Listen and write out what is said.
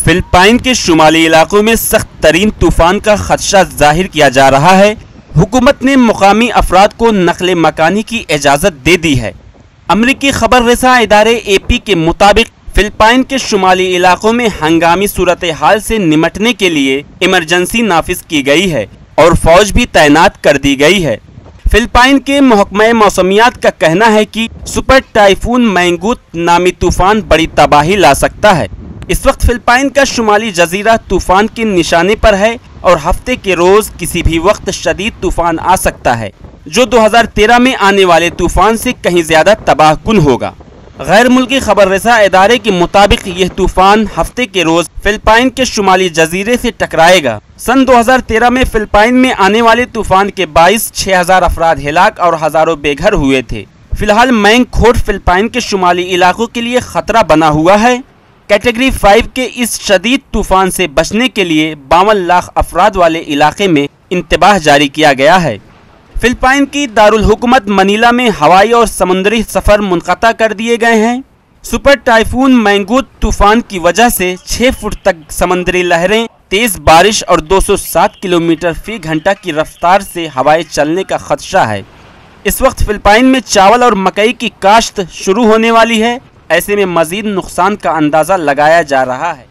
Philippine के शुमाली इलाकों में सख्त तरीन तूफान का खदशा जाहिर किया जा रहा है। हुकूमत ने मुकामी अफराद को नकले मकानी की इजाज़त दे दी है। अमरीकी खबर रसा इदारे AP के मुताबिक फिलिपाइन के शुमाली इलाकों में हंगामी सूरत हाल से निमटने के लिए इमरजेंसी नाफिज की गई है और फौज भी तैनात कर दी गई है। फिलिपाइन के महकमा मौसमियात का कहना है कि सुपर टाइफून मैंगूट नामी तूफान बड़ी तबाही ला सकता है। इस वक्त फिलिपाइन का शुमाली जजीरा तूफान के निशाने पर है और हफ्ते के रोज किसी भी वक्त शदीद तूफान आ सकता है, जो 2013 में आने वाले तूफान से कहीं ज्यादा तबाहकुन होगा। गैर मुल्की खबर रसा इदारे के मुताबिक यह तूफान हफ्ते के रोज फिलिपाइन के शुमाली जजीरे से टकराएगा। सन 2013 में फिलिपाइन में आने वाले तूफान के 6000 अफराद हिलाक और हजारों बेघर हुए थे। फिलहाल मैंगखोट फिलिपाइन के शुमाली इलाकों के लिए खतरा बना हुआ है। कैटेगरी 5 के इस शदीद तूफान से बचने के लिए 52 लाख अफराद वाले इलाके में इंतबाह जारी किया गया है। फिलिपाइन की दारुल हुकूमत मनीला में हवाई और समुद्री सफर मुनक़ता कर दिए गए हैं। सुपर टाइफून मैंगूट तूफान की वजह से 6 फुट तक समुद्री लहरें, तेज बारिश और 207 किलोमीटर फी घंटा की रफ्तार से हवाएं चलने का खदशा है। इस वक्त फिलिपाइन में चावल और मकई की काश्त शुरू होने वाली है। ऐसे में मजीद नुकसान का अंदाज़ा लगाया जा रहा है।